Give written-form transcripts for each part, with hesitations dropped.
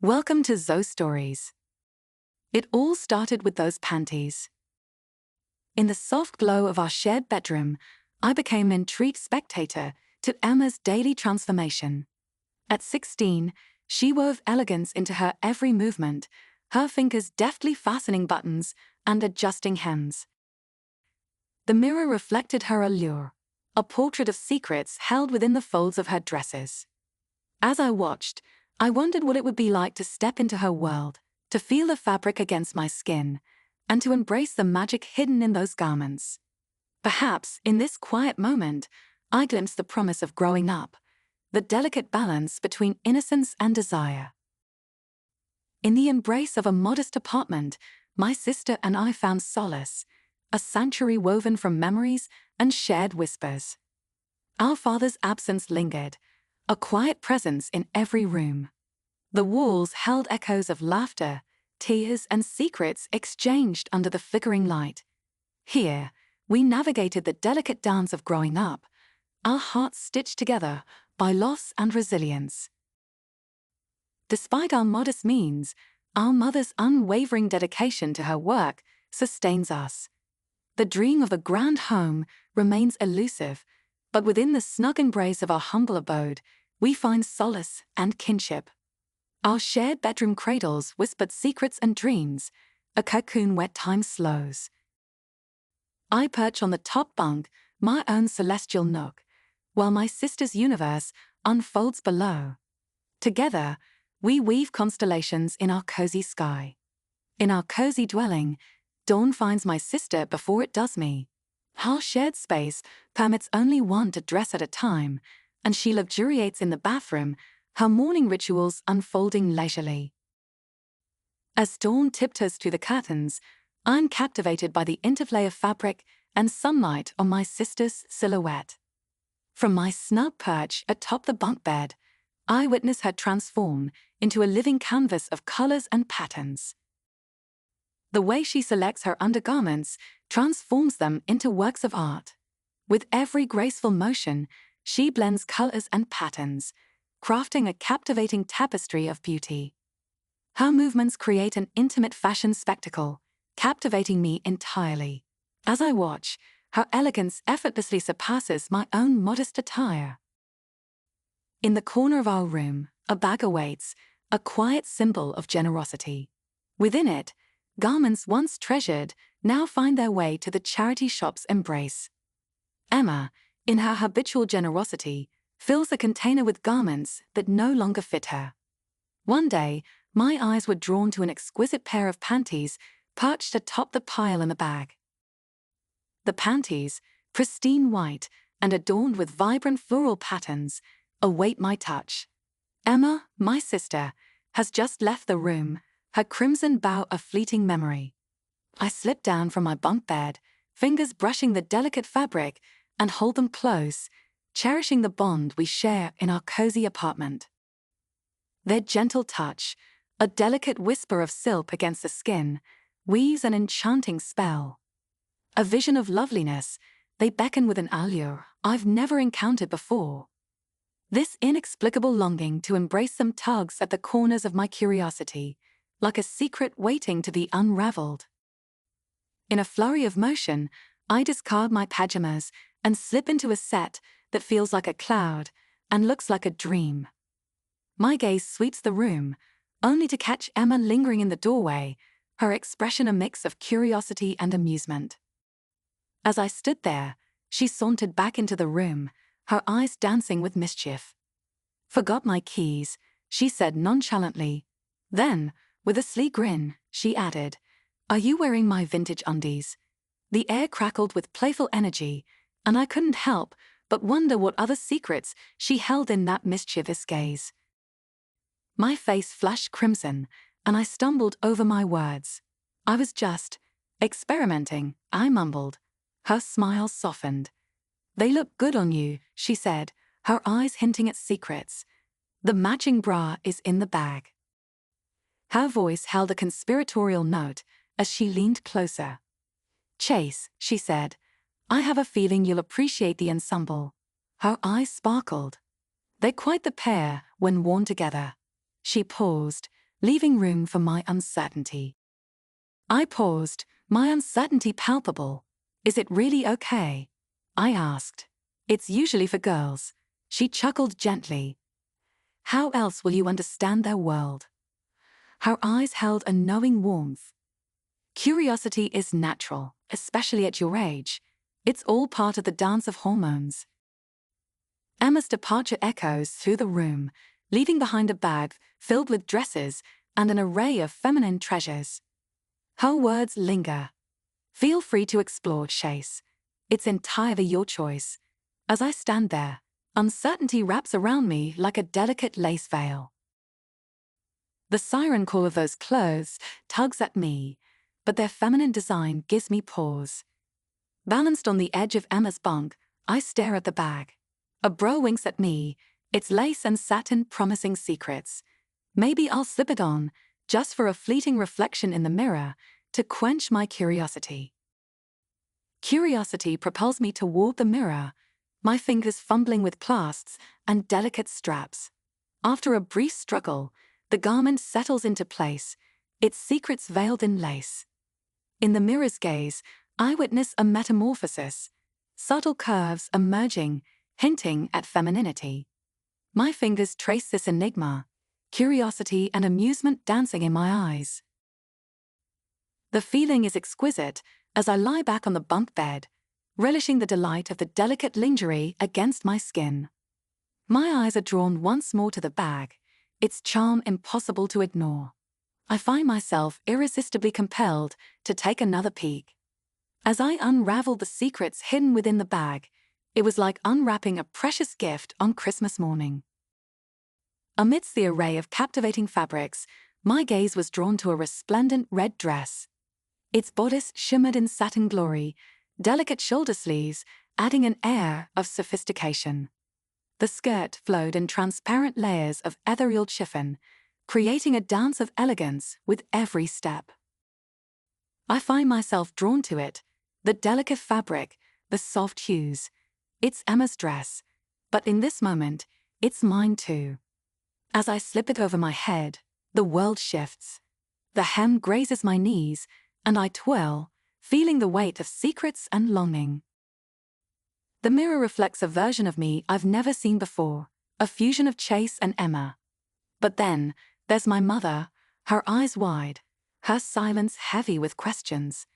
Welcome to Zoe Stories. It all started with those panties. In the soft glow of our shared bedroom, I became an intrigued spectator to Emma's daily transformation. At 16, she wove elegance into her every movement, her fingers deftly fastening buttons and adjusting hems. The mirror reflected her allure, a portrait of secrets held within the folds of her dresses. As I watched, I wondered what it would be like to step into her world, to feel the fabric against my skin, and to embrace the magic hidden in those garments. Perhaps, in this quiet moment, I glimpsed the promise of growing up, the delicate balance between innocence and desire. In the embrace of a modest apartment, my sister and I found solace, a sanctuary woven from memories and shared whispers. Our father's absence lingered, a quiet presence in every room. The walls held echoes of laughter, tears, and secrets exchanged under the flickering light. Here, we navigated the delicate dance of growing up, our hearts stitched together by loss and resilience. Despite our modest means, our mother's unwavering dedication to her work sustains us. The dream of a grand home remains elusive, but within the snug embrace of our humble abode, we find solace and kinship. Our shared bedroom cradles whispered secrets and dreams, a cocoon where time slows. I perch on the top bunk, my own celestial nook, while my sister's universe unfolds below. Together, we weave constellations in our cozy sky. In our cozy dwelling, dawn finds my sister before it does me. Our shared space permits only one to dress at a time, and she luxuriates in the bathroom, her morning rituals unfolding leisurely. As dawn tiptoes through the curtains, I'm captivated by the interplay of fabric and sunlight on my sister's silhouette. From my snug perch atop the bunk bed, I witness her transform into a living canvas of colors and patterns. The way she selects her undergarments transforms them into works of art. With every graceful motion, she blends colors and patterns, crafting a captivating tapestry of beauty. Her movements create an intimate fashion spectacle, captivating me entirely. As I watch, her elegance effortlessly surpasses my own modest attire. In the corner of our room, a bag awaits, a quiet symbol of generosity. Within it, garments once treasured now find their way to the charity shop's embrace. Emma, in her habitual generosity, fills the container with garments that no longer fit her. One day, my eyes were drawn to an exquisite pair of panties perched atop the pile in the bag. The panties, pristine white and adorned with vibrant floral patterns, await my touch. Emma, my sister, has just left the room, her crimson bow a fleeting memory. I slip down from my bunk bed, fingers brushing the delicate fabric, and hold them close, cherishing the bond we share in our cozy apartment. Their gentle touch, a delicate whisper of silk against the skin, weaves an enchanting spell. A vision of loveliness, they beckon with an allure I've never encountered before. This inexplicable longing to embrace them tugs at the corners of my curiosity, like a secret waiting to be unraveled. In a flurry of motion, I discard my pajamas and slip into a set that feels like a cloud and looks like a dream. My gaze sweeps the room, only to catch Emma lingering in the doorway, her expression a mix of curiosity and amusement. As I stood there, she sauntered back into the room, her eyes dancing with mischief. "Forgot my keys," she said nonchalantly. Then, with a sly grin, she added, "Are you wearing my vintage undies?" The air crackled with playful energy, and I couldn't help but wonder what other secrets she held in that mischievous gaze. My face flushed crimson, and I stumbled over my words. "I was just experimenting," I mumbled. Her smile softened. "They look good on you," she said, her eyes hinting at secrets. "The matching bra is in the bag." Her voice held a conspiratorial note as she leaned closer. "Chase," she said, "I have a feeling you'll appreciate the ensemble." Her eyes sparkled. "They're quite the pair when worn together." She paused, leaving room for my uncertainty. I paused, my uncertainty palpable. Is it really okay? I asked. It's usually for girls. She chuckled gently. How else will you understand their world? Her eyes held a knowing warmth. Curiosity is natural, especially at your age. It's all part of the dance of hormones. Emma's departure echoes through the room, leaving behind a bag filled with dresses and an array of feminine treasures. Her words linger. Feel free to explore, Chase. It's entirely your choice. As I stand there, uncertainty wraps around me like a delicate lace veil. The siren call of those clothes tugs at me, but their feminine design gives me pause. Balanced on the edge of Emma's bunk, I stare at the bag. A bro winks at me, its lace and satin promising secrets. Maybe I'll slip it on, just for a fleeting reflection in the mirror, to quench my curiosity. Curiosity propels me toward the mirror, my fingers fumbling with clasps and delicate straps. After a brief struggle, the garment settles into place, its secrets veiled in lace. In the mirror's gaze, I witness a metamorphosis, subtle curves emerging, hinting at femininity. My fingers trace this enigma, curiosity and amusement dancing in my eyes. The feeling is exquisite as I lie back on the bunk bed, relishing the delight of the delicate lingerie against my skin. My eyes are drawn once more to the bag, its charm impossible to ignore. I find myself irresistibly compelled to take another peek. As I unraveled the secrets hidden within the bag, it was like unwrapping a precious gift on Christmas morning. Amidst the array of captivating fabrics, my gaze was drawn to a resplendent red dress. Its bodice shimmered in satin glory, delicate shoulder sleeves adding an air of sophistication. The skirt flowed in transparent layers of ethereal chiffon, creating a dance of elegance with every step. I find myself drawn to it, the delicate fabric, the soft hues. It's Emma's dress, but in this moment, it's mine too. As I slip it over my head, the world shifts. The hem grazes my knees, and I twirl, feeling the weight of secrets and longing. The mirror reflects a version of me I've never seen before, a fusion of Chase and Emma. But then, there's my mother, her eyes wide, her silence heavy with questions.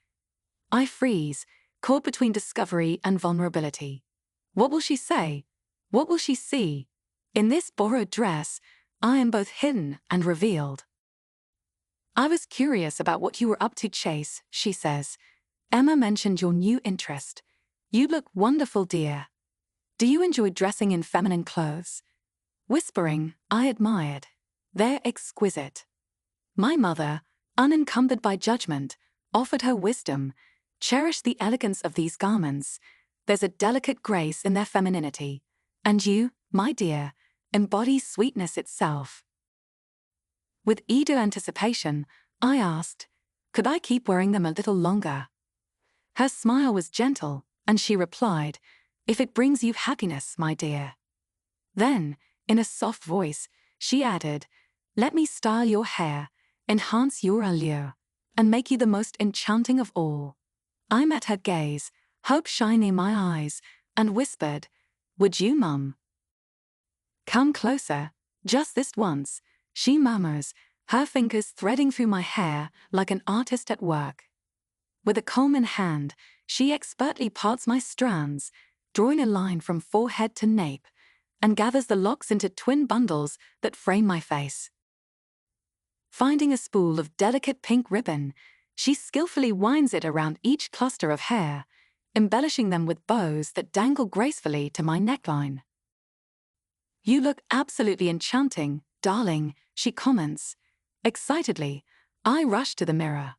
I freeze, caught between discovery and vulnerability. What will she say? What will she see? In this borrowed dress, I am both hidden and revealed. I was curious about what you were up to, Chase, she says. Emma mentioned your new interest. You look wonderful, dear. Do you enjoy dressing in feminine clothes? Whispering, I admired. They're exquisite. My mother, unencumbered by judgment, offered her wisdom. Cherish the elegance of these garments. There's a delicate grace in their femininity. And you, my dear, embody sweetness itself. With eager anticipation, I asked, could I keep wearing them a little longer? Her smile was gentle, and she replied, if it brings you happiness, my dear. Then, in a soft voice, she added, let me style your hair, enhance your allure, and make you the most enchanting of all. I met her gaze, hope shining in my eyes, and whispered, would you, Mum? Come closer, just this once, she murmurs, her fingers threading through my hair like an artist at work. With a comb in hand, she expertly parts my strands, drawing a line from forehead to nape, and gathers the locks into twin bundles that frame my face. Finding a spool of delicate pink ribbon, she skillfully winds it around each cluster of hair, embellishing them with bows that dangle gracefully to my neckline. You look absolutely enchanting, darling, she comments. Excitedly, I rush to the mirror.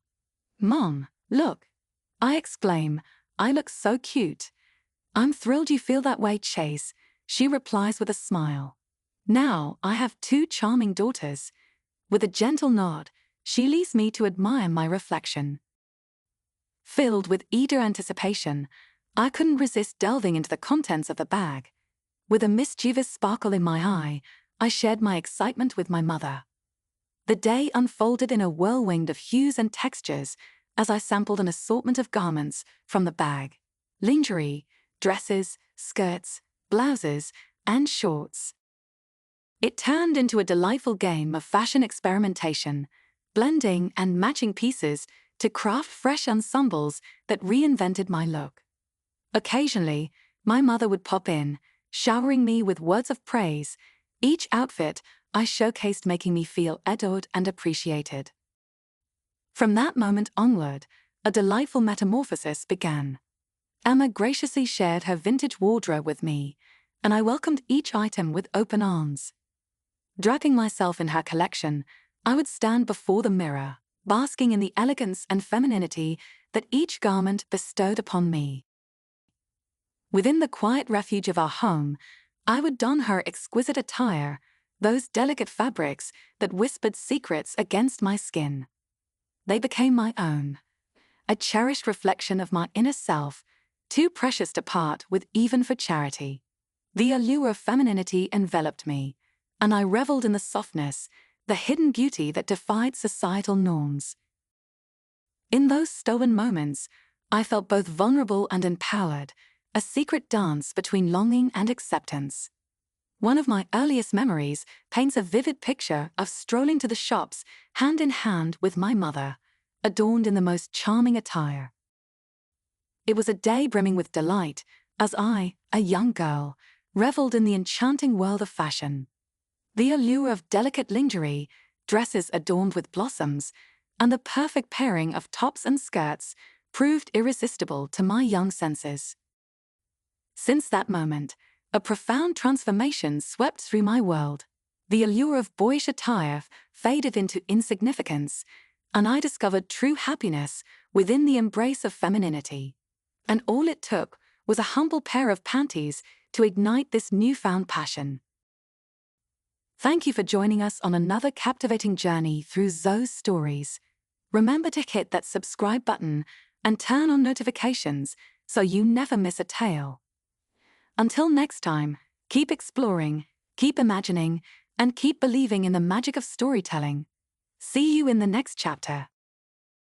Mom, look. I exclaim, I look so cute. I'm thrilled you feel that way, Chase, she replies with a smile. Now I have two charming daughters. With a gentle nod, she leaves me to admire my reflection. Filled with eager anticipation, I couldn't resist delving into the contents of the bag. With a mischievous sparkle in my eye, I shared my excitement with my mother. The day unfolded in a whirlwind of hues and textures as I sampled an assortment of garments from the bag: lingerie, dresses, skirts, blouses, and shorts. It turned into a delightful game of fashion experimentation, blending and matching pieces to craft fresh ensembles that reinvented my look. Occasionally, my mother would pop in, showering me with words of praise, each outfit I showcased making me feel adored and appreciated. From that moment onward, a delightful metamorphosis began. Emma graciously shared her vintage wardrobe with me, and I welcomed each item with open arms. Draping myself in her collection, I would stand before the mirror, basking in the elegance and femininity that each garment bestowed upon me. Within the quiet refuge of our home, I would don her exquisite attire, those delicate fabrics that whispered secrets against my skin. They became my own, a cherished reflection of my inner self, too precious to part with even for charity. The allure of femininity enveloped me, and I reveled in the softness, the hidden beauty that defied societal norms. In those stolen moments, I felt both vulnerable and empowered, a secret dance between longing and acceptance. One of my earliest memories paints a vivid picture of strolling to the shops hand in hand with my mother, adorned in the most charming attire. It was a day brimming with delight as I, a young girl, reveled in the enchanting world of fashion. The allure of delicate lingerie, dresses adorned with blossoms, and the perfect pairing of tops and skirts proved irresistible to my young senses. Since that moment, a profound transformation swept through my world. The allure of boyish attire faded into insignificance, and I discovered true happiness within the embrace of femininity. And all it took was a humble pair of panties to ignite this newfound passion. Thank you for joining us on another captivating journey through Zoe's stories. Remember to hit that subscribe button and turn on notifications so you never miss a tale. Until next time, keep exploring, keep imagining, and keep believing in the magic of storytelling. See you in the next chapter.